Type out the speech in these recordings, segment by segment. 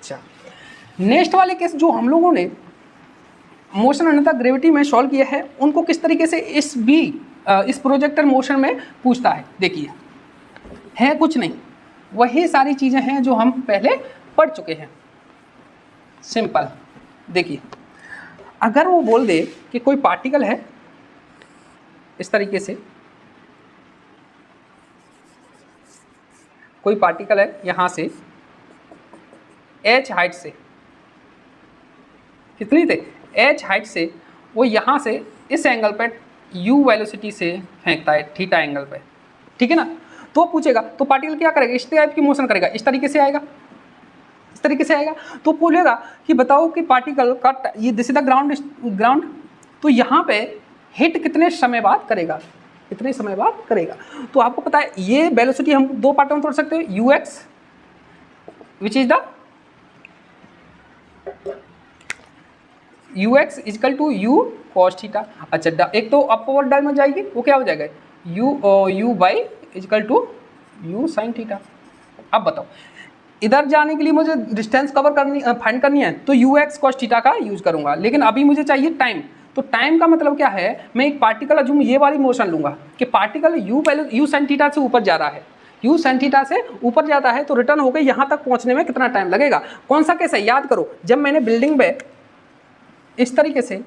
अच्छा, नेक्स्ट वाले केस जो हम लोगों ने मोशन अन्यथा ग्रेविटी में सॉल्व किया है, उनको किस तरीके से इस प्रोजेक्टर मोशन में पूछता है। देखिए, है कुछ नहीं, वही सारी चीज़ें हैं जो हम पहले पढ़ चुके हैं। सिंपल, देखिए, अगर वो बोल दे कि कोई पार्टिकल है इस तरीके से, कोई पार्टिकल है यहाँ से h हाइट से, कितनी थे h हाइट से, वो यहाँ से इस एंगल पर u वेलोसिटी से फेंकता है थीटा एंगल पे, ठीक है ना। तो पूछेगा तो पार्टिकल क्या करेगा, इस टाइप की मोशन करेगा, इस तरीके से आएगा, इस तरीके से आएगा। तो बोलेगा कि बताओ कि पार्टिकल का ये दिस इज द ग्राउंड, तो यहाँ पे हिट कितने समय बाद करेगा, कितने समय बाद करेगा। तो आपको पता है ये वेलोसिटी हम दो पार्टों में तोड़ सकते हैं, ux which is the ux equal to u cos theta. अच्छा, एक तो अपवर्ड डायल में जाएगी, वो क्या हो जाएगा u by equal to u sine theta. अब बताओ, इधर जाने के लिए मुझे डिस्टेंस कवर फाइंड करनी है, तो ux cos थीटा का यूज करूंगा, लेकिन अभी मुझे चाहिए टाइम। तो टाइम का मतलब क्या है, मैं एक पार्टिकल अजूम ये वाली मोशन लूंगा कि पार्टिकल u साइन थीटा से ऊपर जा रहा है, u साइन थीटा से ऊपर जाता है, तो रिटर्न होकर यहाँ तक पहुँचने में कितना टाइम लगेगा। कौन सा केस है, याद करो, जब मैंने बिल्डिंग में इस तरीके से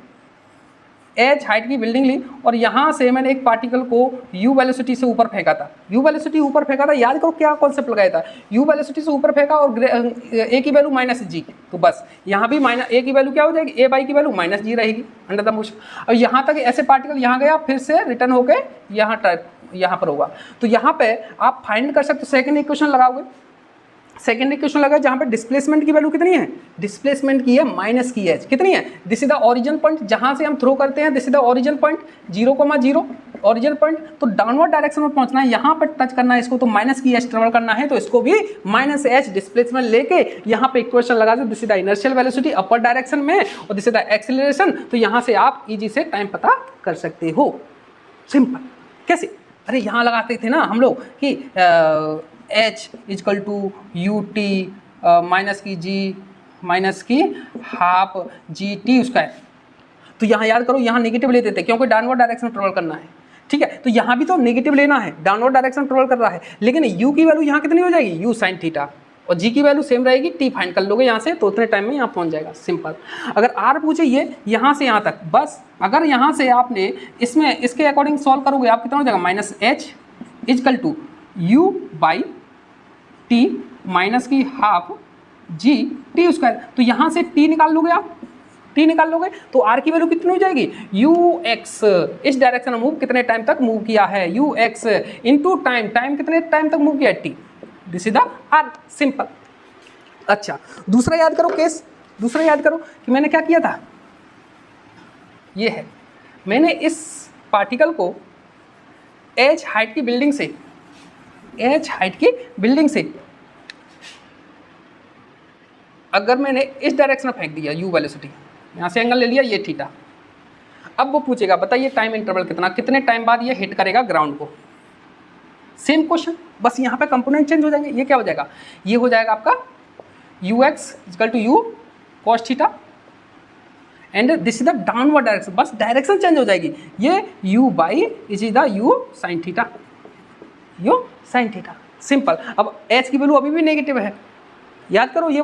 h हाइट की बिल्डिंग ली और यहाँ से मैंने एक पार्टिकल को u वेलोसिटी से ऊपर फेंका था, u वेलोसिटी ऊपर फेंका था, याद करो क्या कॉन्सेप्ट लगाया था, u वेलोसिटी से ऊपर फेंका और a की वैल्यू माइनस जी, तो बस यहाँ भी a की वैल्यू क्या हो जाएगी, a बाई की वैल्यू माइनस जी रहेगी अंडर द मोशन। और यहाँ तक ऐसे पार्टिकल यहाँ गया, फिर से रिटर्न होकर यहाँ पर होगा। तो यहाँ पे आप फाइंड कर सकते हो, सेकेंड इक्वेशन लगाओगे, सेकेंड इक्वेशन लगा जहाँ पे डिस्प्लेसमेंट की वैल्यू कितनी है, डिस्प्लेसमेंट की है माइनस की h, कितनी है, this is the origin point जहाँ से हम थ्रो करते हैं, this is the origin point 0,0 origin point, तो डाउनवर्ड डायरेक्शन में पहुंचना है, यहाँ पर टच करना है इसको, तो माइनस की h ट्रेवल करना है, तो इसको भी माइनस h डिस्प्लेसमेंट लेके यहाँ पे इक्वेशन लगा दो, this is the inertial velocity upper direction में और दिस इज द एक्सीलरेशन। तो यहाँ से आप इजी से टाइम पता कर सकते हो। सिंपल, कैसे, अरे यहाँ लगाते थे ना हम लोग कि h equal to u t minus की जी माइनस की हाफ जी टी स्क्वायर। तो यहाँ याद करो, यहाँ नेगेटिव लेते थे क्योंकि डाउनवर्ड डायरेक्शन में ट्रेवल करना है, ठीक है। तो यहाँ भी तो नेगेटिव लेना है, डाउनवर्ड डायरेक्शन में ट्रेवल कर रहा है, लेकिन u की वैल्यू यहाँ कितनी हो जाएगी, u साइन थीटा, और g की वैल्यू सेम रहेगी, t फाइंड कर लोगे यहाँ से, तो उतने टाइम में यहाँ पहुँच जाएगा। सिंपल। अगर r पूछे ये यहाँ से यहाँ तक, बस अगर यहाँ से आपने इसमें इसके अकॉर्डिंग सॉल्व करोगे, आप कितना हो जाएगा, minus h equal to u by t minus की हाफ जी टी स्क्वायर। तो यहाँ से t निकाल लोगे, आप t निकाल लोगे तो r की वैल्यू कितनी हो जाएगी, ux इस डायरेक्शन में मूव कितने टाइम तक मूव किया है, ux इनटू टाइम, टाइम कितने टाइम तक मूव किया है, t, this is the r। Simple. अच्छा, दूसरा याद करो केस, दूसरा याद करो कि मैंने क्या किया था, ये है, मैंने इस पार्टिकल को h हाइट की बिल्डिंग से, h हाइट की बिल्डिंग से अगर मैंने इस डायरेक्शन में फेंक दिया, u वेलोसिटी, यहाँ से एंगल ले लिया, ये थीटा। अब वो पूछेगा बताइए टाइम इंटरवल कितना, कितने टाइम बाद ये हिट करेगा ग्राउंड को। सेम क्वेश्चन, बस यहाँ पे कंपोनेंट चेंज हो जाएंगे। ये क्या हो जाएगा, ये हो जाएगा आपका ux equal to u cos theta and this is the downward direction, बस डायरेक्शन चेंज हो जाएगी, ये u by is the u sine theta, u sine theta. Simple. अब h की वैल्यू अभी भी नेगेटिव है, याद करो ये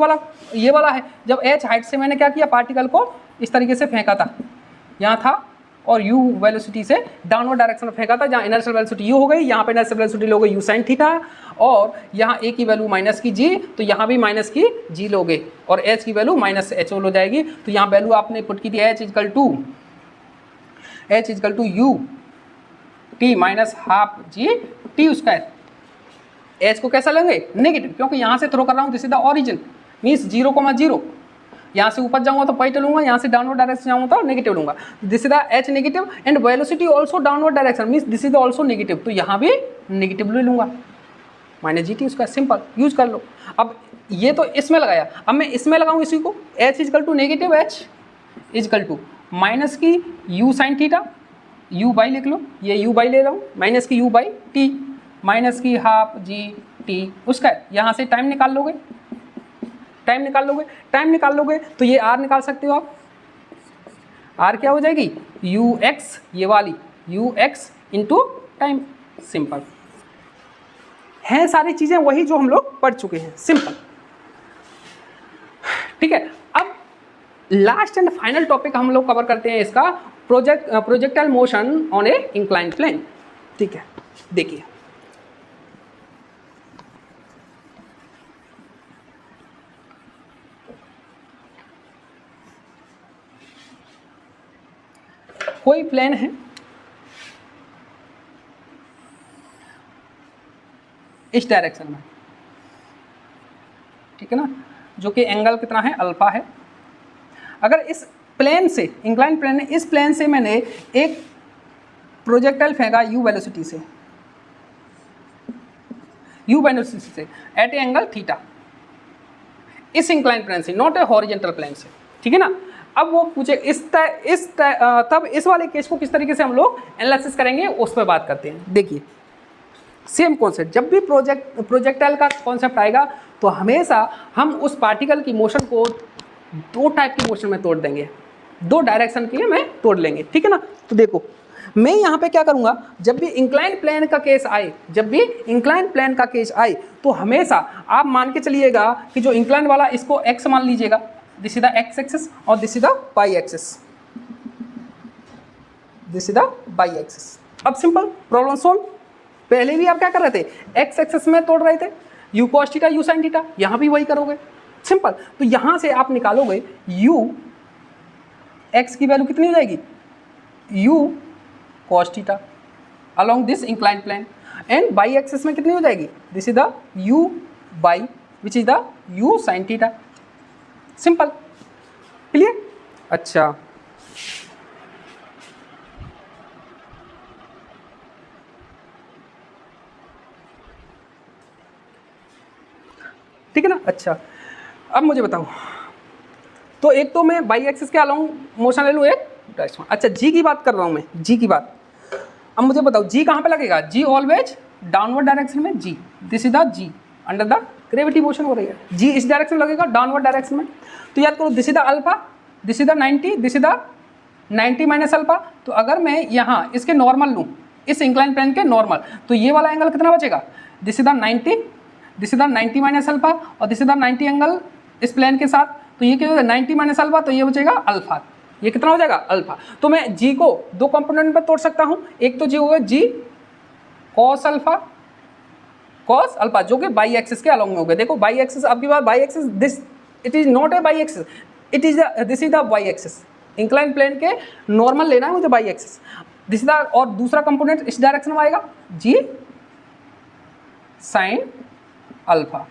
वाला है, जब h हाइट से मैंने क्या किया, पार्टिकल को इस तरीके से फेंका था, यहाँ था, और u वेलोसिटी से डाउनवर्ड डायरेक्शन में फेंका था, जहाँ इनर्शियल वेलोसिटी u हो गई, यहाँ पे इनर्शियल वेलोसिटी लोगे u साइन थीटा, और यहाँ a की वैल्यू माइनस की g, तो यहाँ भी माइनस की g लोगे, और h की वैल्यू माइनस h हो जाएगी। तो यहाँ वैल्यू आपने पुट की थी h equal to u t minus half g t square. h को कैसा लेंगे, नेगेटिव, क्योंकि यहाँ से थ्रो कर रहा हूँ, this is the origin, means 0,0, यहाँ से ऊपर जाऊँगा तो पॉजिटिव लूंगा, यहाँ से डाउनवर्ड डायरेक्शन जाऊँगा तो नेगेटिव लूंगा, this is the h negative and velocity also downward direction, means this is also negative, तो यहाँ भी नेगेटिव ले लूंगा, माइनस जी टी उसका। सिंपल, यूज कर लो। अब ये तो इसमें लगाया, अब मैं इसमें लगाऊँ इसी को, h equal to negative h equal to minus की u sine theta, u by लिख लो, ये u बाई ले रहा हूँ, माइनस की u बाई t माइनस की हाफ जी टी उसका, यहाँ से टाइम निकाल लोगे, टाइम निकाल लोगे तो ये आर निकाल सकते हो आप। आर क्या हो जाएगी, यू एक्स, ये वाली you x into time. Simple है, सारी चीज़ें वही जो हम लोग पढ़ चुके हैं, सिंपल। ठीक है, अब लास्ट एंड फाइनल टॉपिक हम लोग कवर करते हैं इसका, projectile motion on a inclined plane. ठीक है, देखिए कोई प्लेन है इस डायरेक्शन में, ठीक है ना, जो कि एंगल कितना है, अल्फा है। अगर इस प्लेन से, इंक्लाइन प्लेन है, इस प्लेन से मैंने एक प्रोजेक्टाइल फेंका यू वेलोसिटी से, एट ए एंगल थीटा, इस इंक्लाइन प्लेन से, नॉट ए हॉरिजेंटल प्लेन से, ठीक है ना। अब वो पूछे तब इस वाले केस को किस तरीके से हम लोग एनालिसिस करेंगे, उस पर बात करते हैं। देखिए सेम कॉन्सेप्ट, जब भी प्रोजेक्टाइल का कॉन्सेप्ट आएगा तो हमेशा हम उस पार्टिकल की मोशन को दो टाइप की मोशन में तोड़ देंगे, दो डायरेक्शन के में तोड़ लेंगे, ठीक है ना। तो देखो मैं यहाँ पे क्या करूँगा, जब भी इंक्लाइन प्लेन का केस आए, तो हमेशा आप मान के चलिएगा कि जो इंक्लाइन वाला, इसको एक्स मान लीजिएगा, this is the x axis और this is the Y axis, अब सिंपल प्रॉब्लम सोल्व। पहले भी आप क्या कर रहे थे, एक्स एक्सिस में तोड़ रहे थे, you cos theta, you sine theta, यहाँ भी वही करोगे, सिंपल। तो यहाँ से आप निकालोगे यू एक्स की वैल्यू कितनी हो जाएगी, u cos theta along this incline plane, and by axis में कितनी हो जाएगी, this is the u by which is the u sine theta. Simple, clear. अच्छा ठीक है ना। अच्छा अब मुझे बताओ, तो एक तो मैं बाई एक्सिस के अलोंग मोशन ले लूँ एक डायरेक्शन। अच्छा जी की बात कर रहा हूँ मैं, जी की बात। अब मुझे बताओ जी कहाँ पे लगेगा, जी ऑलवेज डाउनवर्ड डायरेक्शन में, g this is the g under the gravity motion हो रही है, जी इस डायरेक्शन लगेगा डाउनवर्ड डायरेक्शन में। तो याद करो this is the alpha, this is the 90, this is the 90 minus alpha. तो अगर मैं यहाँ इसके नॉर्मल लूँ, इस इंक्लाइन प्लेन के नॉर्मल, तो ये वाला एंगल कितना बचेगा, this is the 90, this is the 90 minus alpha, और दिस इज द 90 एंगल इस प्लेन के साथ, तो ये क्या होगा 90 माइनस अल्फा, तो ये बचेगा अल्फा, ये कितना हो जाएगा अल्फा। तो मैं जी को दो कंपोनेंट में तोड़ सकता हूँ, एक तो जी होगा जी कॉस अल्फा, जो कि बाई एक्सिस के अलोंग में हो गए। देखो बाई एक्सिस, अब की बात by axis, this it is not a by axis, it is this is the Y axis, incline plane के नॉर्मल लेना है मुझे by axis, this is the, और दूसरा कंपोनेंट इस डायरेक्शन में आएगा जी साइन अल्फा।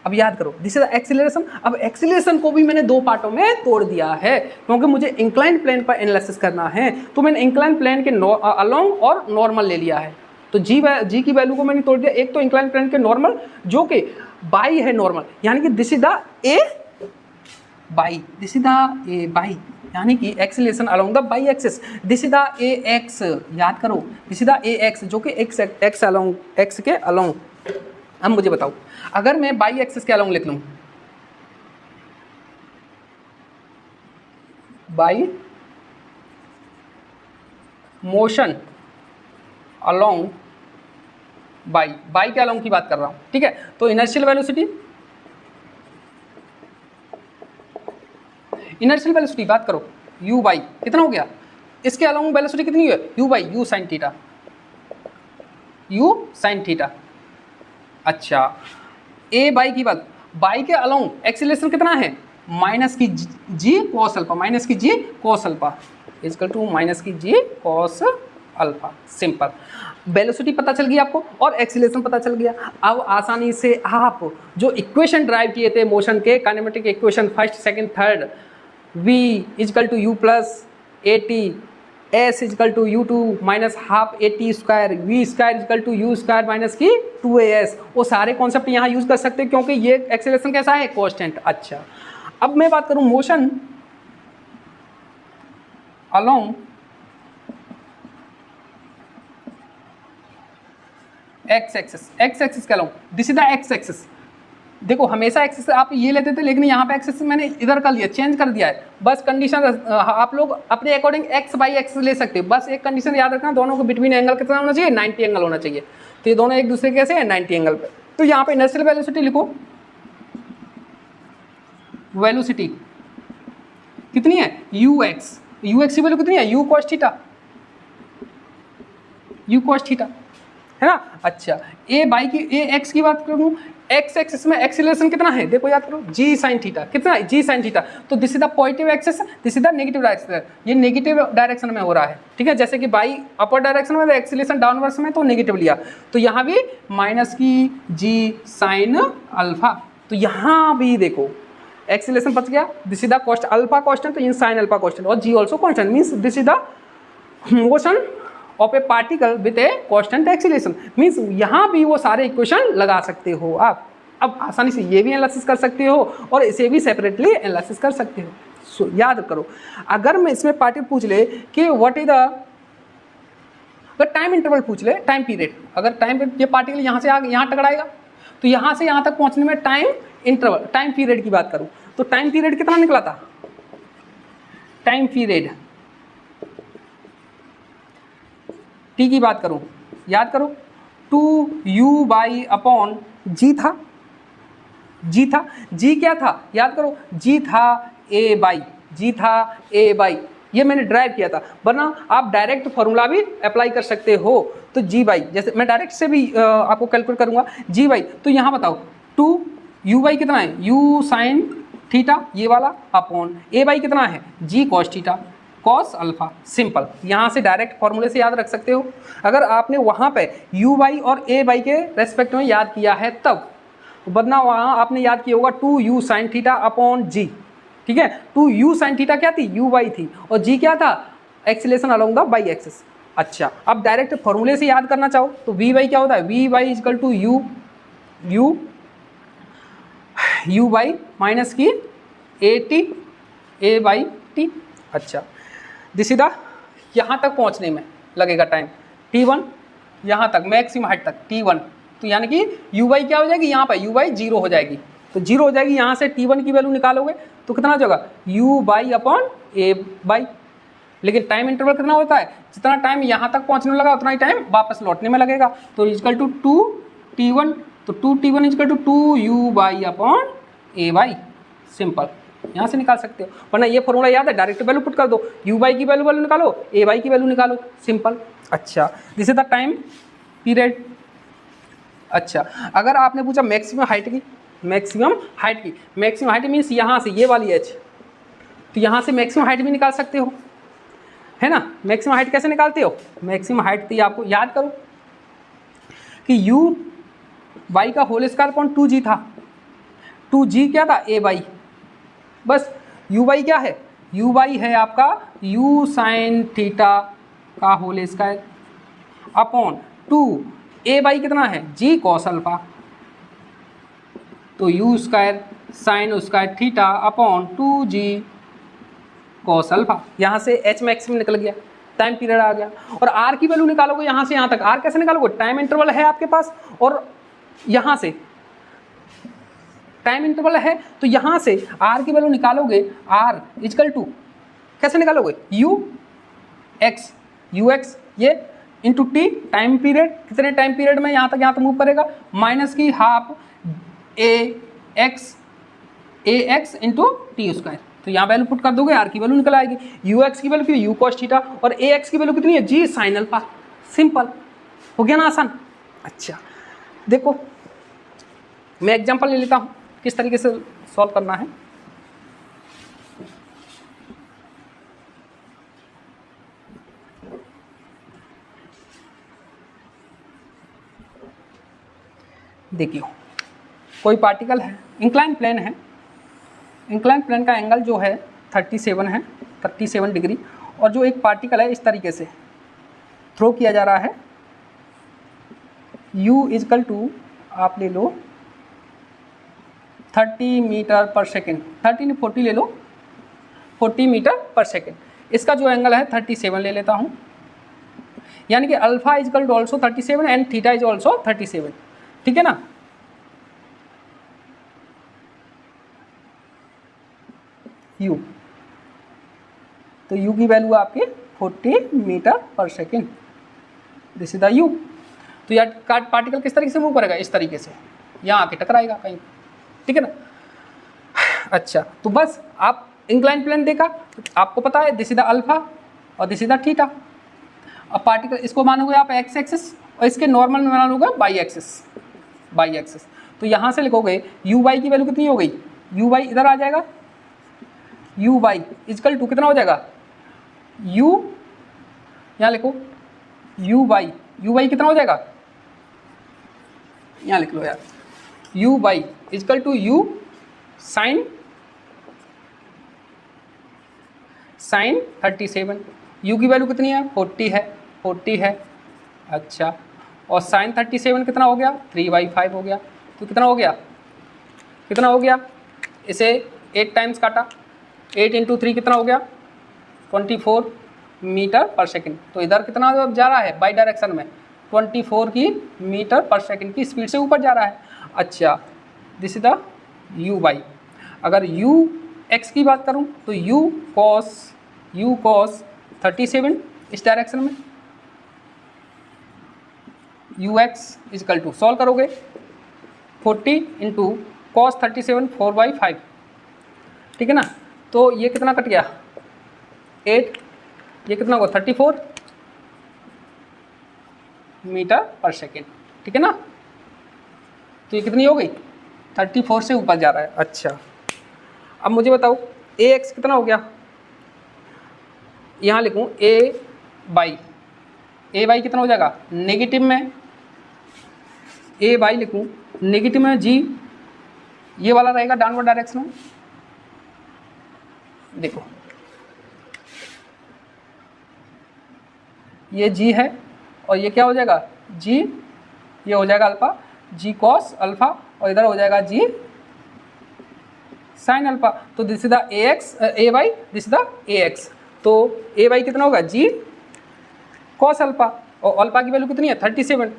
अब याद करो दिस इज एक्सीलरेशन। अब एक्सीलरेशन को भी मैंने दो पार्टों में तोड़ दिया है, क्योंकि मुझे इंक्लाइन प्लेन पर एनालिसिस करना है, तो मैंने इंक्लाइन प्लेन के अलोंग और नॉर्मल ले लिया है। तो जी की वैल्यू को मैंने तोड़ दिया, एक तो इंक्लाइन प्लेन के नॉर्मल जो कि बाई है नॉर्मल, यानी कि this is the A by, this is the A by, यानी कि acceleration along the by axis, this is the a x, याद करो this is the a x जो कि एक्स अलोंग, एक्स के अलोंग। अब मुझे बताओ अगर मैं बाई एक्सिस के अलोंग लिख लूँ, बाई मोशन अलोंग, बाई के अलोंग की बात कर रहा हूँ, ठीक है। तो इनर्शियल वेलोसिटी बात करो, u बाई कितना हो गया, इसके अलोंग वेलोसिटी कितनी है, u by you sine theta, अच्छा a बाई की बात, बाई के अलोंग एक्सीलरेशन कितना है, माइनस की g cos alpha equal to minus की g cos alpha. Simple, velocity पता चल गई आपको और एक्सीलरेशन पता चल गया। अब आसानी से आप जो इक्वेशन ड्राइव किए थे मोशन के, kinematic equation first second third, v equal to u plus a t, s equal to u two minus half a t square, v square equal to u square minus की 2as, वो सारे concept यहाँ use कर सकते हैं क्योंकि ये acceleration कैसा है, कांस्टेंट। अच्छा अब मैं बात करूँ मोशन अलोंग एक्स एक्सिस के along, this is the x axis, देखो हमेशा एक्सेस आप ये लेते थे, लेकिन यहाँ पे एक्सेस मैंने इधर कर लिया, चेंज कर दिया है। बस कंडीशन आप लोग अपने अकॉर्डिंग एक्स बाई एक्स ले सकते हो। बस एक कंडीशन याद रखना, दोनों को बिटवीन एंगल कितना होना चाहिए, 90 एंगल होना चाहिए। तो ये दोनों एक दूसरे कैसे हैं, 90 एंगल पे। तो यहाँ पे इनर्शियल वेलोसिटी लिखो, वेलोसिटी कितनी है, यू एक्स की वैल्यू कितनी है, you cos theta, you cos theta, है ना। अच्छा ए बाई की, ए एक्स की बात करूँ, एक्स एक्सिस में एक्सीलरेशन कितना है, देखो याद करो, जी साइन थीटा, कितना है, जी साइन थीटा। तो this is the positive axis, this is the negative direction, ये नेगेटिव डायरेक्शन में हो रहा है, ठीक है। जैसे कि बाई अपर डायरेक्शन में एक्सीलरेशन डाउनवर्ड्स में तो नेगेटिव लिया, तो यहाँ भी माइनस की जी साइन अल्फा। तो यहाँ भी देखो एक्सीलरेशन बच गया, this is the cos alpha constant, तो इन साइन अल्फा कांस्टेंट, और g also constant, means this is the motion of a particle with a constant acceleration. Means यहाँ भी वो सारे इक्वेशन लगा सकते हो आप। अब आसानी से ये भी एनालिसिस कर सकते हो और इसे भी सेपरेटली एनालिसिस कर सकते हो। सो याद करो, अगर मैं इसमें पार्टिकल पूछ ले कि व्हाट इज द, अगर टाइम इंटरवल पूछ ले, टाइम पीरियड, अगर टाइम, ये पार्टिकल यहाँ से आगे यहाँ टकराएगा, तो यहाँ से यहाँ तक पहुँचने में टाइम इंटरवल, टाइम पीरियड की बात करूँ तो टाइम पीरियड कितना निकला था, टाइम पीरियड टी की बात करूं, याद करो 2u बाई अपॉन जी था, जी था, जी क्या था, याद करो, जी था a बाई, जी था a बाई, ये मैंने ड्राइव किया था, वरना आप डायरेक्ट फॉर्मूला भी अप्लाई कर सकते हो। तो जी बाई, जैसे मैं डायरेक्ट से भी आपको कैलकुलेट करूंगा, जी बाई, तो यहाँ बताओ 2u बाई कितना है, u साइन थीटा ये वाला, अपॉन a बाई कितना है, g cos theta, cos alpha, simple. यहाँ से डायरेक्ट फॉर्मूले से याद रख सकते हो। अगर आपने वहाँ पे यू बाई और ए बाई के रेस्पेक्ट में याद किया है तब, वरना वहाँ आपने याद किया होगा 2u साइन थीटा अपॉन जी, ठीक है। 2u साइन थीटा क्या थी, u बाई थी, और जी क्या था, acceleration along the by axis. अच्छा अब डायरेक्ट फॉर्मूले से याद करना चाहो तो वी बाई क्या होता है, v by equal to u by minus की a t, a by t. अच्छा दिस इज द, यहाँ तक पहुँचने में लगेगा टाइम t1, यहाँ तक मैक्सिमम हाइट तक t1, तो यानी कि u बाई क्या हो जाएगी, यहाँ पर u बाई जीरो हो जाएगी, तो जीरो हो जाएगी। यहाँ से t1 की वैल्यू निकालोगे तो कितना हो जाएगा, u by upon a by. लेकिन टाइम इंटरवल कितना होता है, जितना टाइम यहाँ तक पहुँचने में लगा उतना ही टाइम वापस लौटने में लगेगा। तो इजकल टू 2t1, तो 2t1 equal to 2u by upon a by, simple, यहाँ से निकाल सकते हो। वरना ये फॉर्मूला याद है, डायरेक्ट वैल्यू पुट कर दो, u बाई की वैल्यू निकालो, a बाई की वैल्यू निकालो, सिंपल। अच्छा this is the time period. अच्छा अगर आपने पूछा मैक्सिमम हाइट की, मैक्सिमम हाइट मीन्स यहाँ से ये वाली एच, तो यहाँ से मैक्सिमम हाइट भी निकाल सकते हो, है ना। मैक्सिमम हाइट कैसे निकालते हो, मैक्सिमम हाइट थी आपको याद करो कि u बाई का होल स्क्वायर अपॉन 2g था, 2g क्या था, a बाई, बस u बाई क्या है, u बाई है आपका u साइन थीटा का whole square upon 2, a by कितना है, g कॉस अल्फा, तो u square sine square theta upon 2g cos alpha. यहाँ से h मैक्सिमम निकल गया, टाइम पीरियड आ गया। और r की वैल्यू निकालोगे यहाँ से यहाँ तक, r कैसे निकालोगे, टाइम इंटरवल है आपके पास और यहाँ से टाइम इंटरवल है, तो यहाँ से r की वैल्यू निकालोगे, r इजकल टू कैसे निकालोगे, u x ये इंटू टी, टाइम पीरियड, कितने टाइम पीरियड में यहाँ तक मूव करेगा, माइनस की हाफ ए एक्स इंटू टी स्क्वायर। तो यहाँ वैल्यू पुट कर दोगे, r की वैल्यू निकल आएगी, यू एक्स की वैल्यू की यू कॉस थीटा, और ए एक्स की वैल्यू कितनी है, जी साइन अल्फा, सिंपल हो गया ना आसान। अच्छा देखो मैं एग्जांपल ले लेता हूँ किस तरीके से सॉल्व करना है। देखिए कोई पार्टिकल है, इंक्लाइन प्लेन है, इंक्लाइन प्लेन का एंगल जो है 37 है, 37 डिग्री, और जो एक पार्टिकल है इस तरीके से थ्रो किया जा रहा है, u इजकल टू आप ले लो 30 मीटर पर सेकेंड, 30 नहीं 40 ले लो, 40 मीटर पर सेकेंड। इसका जो एंगल है 37 ले लेता हूँ, यानी कि alpha equal to also 37 and theta is also 37, ठीक है ना। u, तो u की वैल्यू आपकी 40 मीटर पर second, this is the u। तो यार पार्टिकल किस तरीके से मूव करेगा, इस तरीके से, यहाँ आके टकराएगा कहीं, ठीक है ना। अच्छा, तो बस आप इंक्लाइन प्लेन देखा, आपको पता है दिस इज द अल्फा और दिस इज द थीटा। अब पार्टिकल इसको मानोगे आप एक्स एक्सिस और इसके नॉर्मल में मानोगे बाई एक्सिस। तो यहाँ से लिखोगे यू वाई की वैल्यू कितनी हो गई, यू वाई इधर आ जाएगा, यू वाई इजकल टू कितना हो जाएगा, यू यहाँ लिखो यू वाई कितना हो जाएगा, यहाँ लिख लो यार, u y equal to u sine 37, u की वैल्यू कितनी है 40 है। अच्छा, और साइन 37 कितना हो गया 3/5 हो गया, तो कितना हो गया, इसे 8 टाइम्स काटा, 8 × 3 कितना हो गया 24 मीटर पर सेकेंड। तो इधर कितना जा रहा है बाई डायरेक्शन में 24 की मीटर पर सेकेंड की स्पीड से ऊपर जा रहा है। अच्छा, this is the u y. अगर यू एक्स की बात करूं तो यू कॉस 37 इस डायरेक्शन में, यू एक्स इजकल टू सॉल्व करोगे 40 × cos 37 4/5, ठीक है ना। तो ये कितना कट गया 8, ये कितना होगा 34 मीटर पर सेकेंड, ठीक है ना। तो ये कितनी हो गई 34 से ऊपर जा रहा है। अच्छा, अब मुझे बताओ ए एक्स कितना हो गया, यहाँ लिखूँ ए वाई कितना हो जाएगा नेगेटिव में, ए वाई लिखूँ नेगेटिव में, जी ये वाला रहेगा डाउनवर्ड डायरेक्शन में। देखो ये जी है और ये क्या हो जाएगा जी, ये हो जाएगा अल्फा, जी कॉस अल्फा, और इधर हो जाएगा जी साइन अल्फा। तो this is the a y, this is the a x. तो ए वाई कितना होगा जी कॉस अल्फा, और अल्फा की वैल्यू कितनी है 37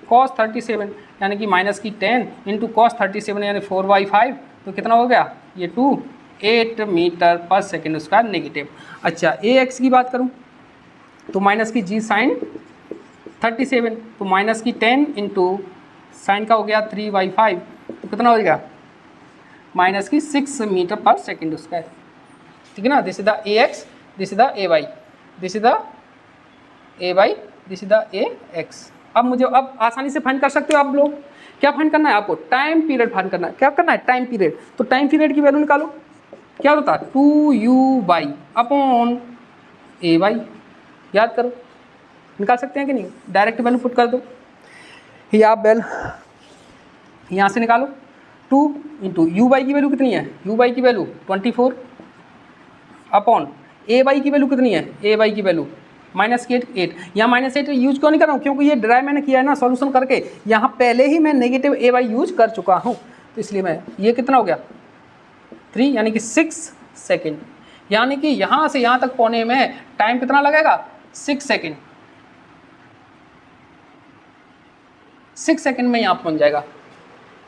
कॉस 37, यानी कि माइनस की 10 × cos 37 यानी 4/5, तो कितना हो गया ये 8 मीटर पर सेकेंड उसका नेगेटिव। अच्छा, ए एक्स की बात करूं तो माइनस की जी साइन 37, तो माइनस की 10 × साइन का हो गया 3/5, तो कितना हो जाएगा माइनस की 6 मीटर पर सेकेंड उसका, ठीक है ना। This is the a x, this is the a y, this is the a y, this is the a x. अब मुझे अब आसानी से फाइंड कर सकते हो आप लोग, क्या फाइंड करना है आपको, टाइम पीरियड फाइंड करना है। क्या करना है टाइम पीरियड, तो टाइम पीरियड की वैल्यू निकालो, क्या होता है 2u// याद करो, निकाल सकते हैं कि नहीं, डायरेक्ट वैल्यू पुट कर दो, या बेल यहाँ से निकालो 2 × u// की वैल्यू कितनी है, u// की वैल्यू 24 अपॉन a// की वैल्यू कितनी है, a// की वैल्यू -8। यहाँ -8 यूज क्यों नहीं कर रहा हूँ, क्योंकि ये ड्राइव मैंने किया है ना सॉल्यूशन करके, यहाँ पहले ही मैं नेगेटिव a// यूज कर चुका हूँ, तो इसलिए मैं ये कितना हो गया 3 यानी कि 6 सेकेंड, यानी कि यहाँ से यहाँ तक पहुँचने में टाइम कितना लगेगा 6 सेकेंड, 6 सेकेंड में यहाँ पहुँच जाएगा,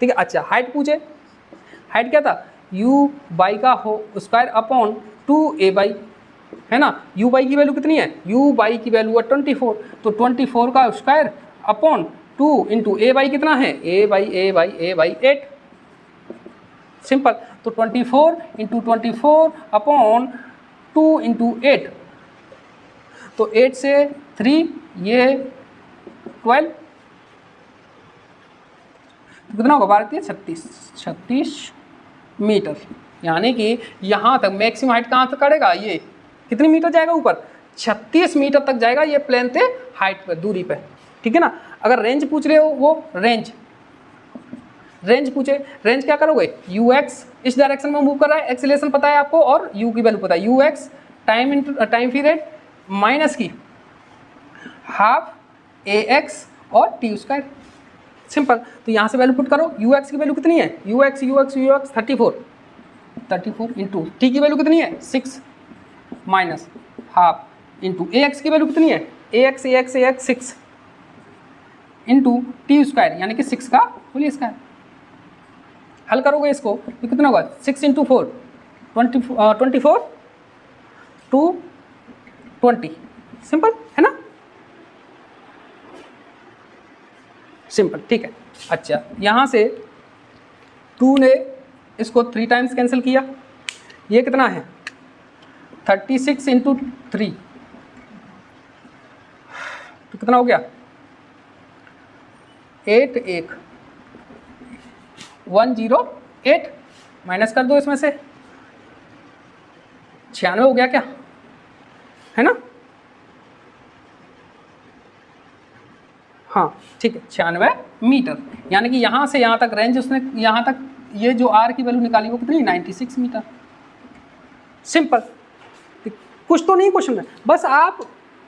ठीक है। अच्छा, हाइट पूछे, हाइट क्या था u// का हो स्क्वायर अपॉन 2a/, है ना। u// की वैल्यू कितनी है, u// की वैल्यू है 24, तो 24 का स्क्वायर अपॉन 2 × a// कितना है a// 8, सिंपल। तो 24 × 24 अपॉन 2 × 8, तो 8 से 3 ये 12, तो कितना होगा 12 36 मीटर, यानी कि यहाँ तक मैक्सिमम हाइट कहाँ तक करेगा, ये कितनी मीटर जाएगा ऊपर 36 मीटर तक जाएगा ये प्लेन पे हाइट पे दूरी पे, ठीक है ना। अगर रेंज पूछ रहे हो वो रेंज पूछे, रेंज क्या करोगे ux इस डायरेक्शन में मूव कर रहा है, एक्सीलरेशन पता है आपको और u की वैल्यू पता है, ux टाइम पीरियड माइनस की हाफ ax और t स्क्वायर, सिंपल। तो यहाँ से वैल्यू पुट करो, ux की वैल्यू कितनी है ux 34 इंटू t की वैल्यू कितनी है 6 माइनस हाफ इंटू ax की वैल्यू कितनी है ax 6 इंटू टी स्क्वायर यानी कि 6 का होल स्क्वायर। हल करोगे इसको तो कितना होगा 6 × 4 24 to 20, सिंपल है ना, सिंपल, ठीक है। अच्छा, यहाँ से 2 ने इसको 3 टाइम्स कैंसिल किया, ये कितना है 36 इंटू 3, तो कितना हो गया 8 1 108, माइनस कर दो इसमें से 96 हो गया क्या, है ना, हाँ ठीक है 96 मीटर, यानी कि यहाँ से यहाँ तक रेंज उसने यहाँ तक ये जो आर की वैल्यू निकाली वो कितनी 96 मीटर, सिंपल। कुछ तो नहीं क्वेश्चन में, बस आप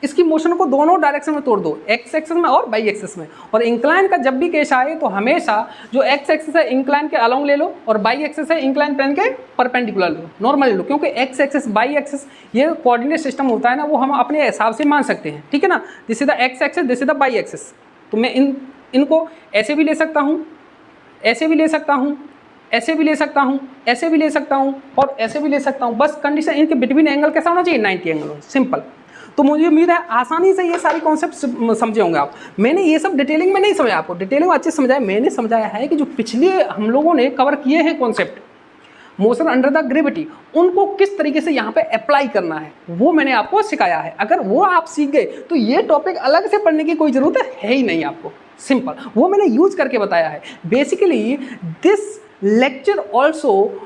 इसकी मोशन को दोनों डायरेक्शन में तोड़ दो, एक्स एक्सिस में और वाई एक्सिस में, और इंक्लाइन का जब भी केस आए तो हमेशा जो एक्स एक्सिस है इंक्लाइन के अलोंग ले लो और वाई एक्सिस है इंक्लाइन प्लेन के परपेंडिकुलर लो, नॉर्मल ले लो, क्योंकि एक्स एक्सिस वाई एक्सिस ये कोऑर्डिनेट सिस्टम होता है ना, वो हम अपने हिसाब से मान सकते हैं, ठीक है ना, this is the x axis, this is the Y axis, तो मैं इनको ऐसे भी ले सकता हूँ, ऐसे भी ले सकता हूँ, ऐसे भी ले सकता हूँ, ऐसे भी ले सकता हूँ और ऐसे भी ले सकता हूँ, बस कंडीशन इनके बिटवीन एंगल कैसा होना चाहिए 90 एंगल हो, सिंपल। तो मुझे उम्मीद है आसानी से ये सारी कॉन्सेप्ट समझे होंगे आप। मैंने ये सब डिटेलिंग में नहीं समझाया आपको, डिटेलिंग में अच्छे समझाया, मैंने समझाया है कि जो पिछले हम लोगों ने कवर किए हैं concept motion under the gravity, उनको किस तरीके से यहाँ पे अप्लाई करना है वो मैंने आपको सिखाया है। अगर वो आप सीख गए तो ये टॉपिक अलग से पढ़ने की कोई ज़रूरत है ही नहीं आपको, सिंपल, वो मैंने यूज करके बताया है। Basically this lecture also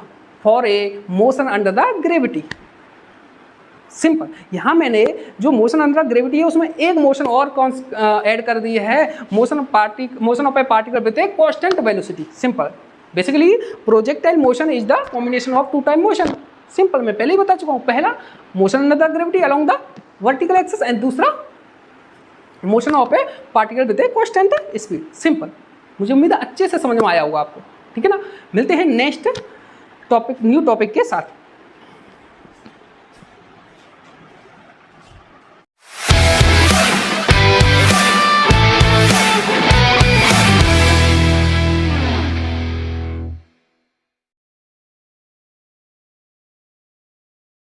for a motion under the gravity, simple. यहाँ मैंने जो मोशन अंडर ग्रेविटी है उसमें एक मोशन और ऐड कर दी है, motion of a particle with a constant velocity, simple. Basically projectile motion is the combination of 2 time motion, simple, मैं पहले ही बता चुका हूँ। पहला motion under the gravity along the vertical axis and दूसरा motion of a particle with a constant speed, simple. मुझे उम्मीद है अच्छे से समझ में आया होगा आपको, ठीक है ना। मिलते हैं नेक्स्ट टॉपिक न्यू टॉपिक के साथ।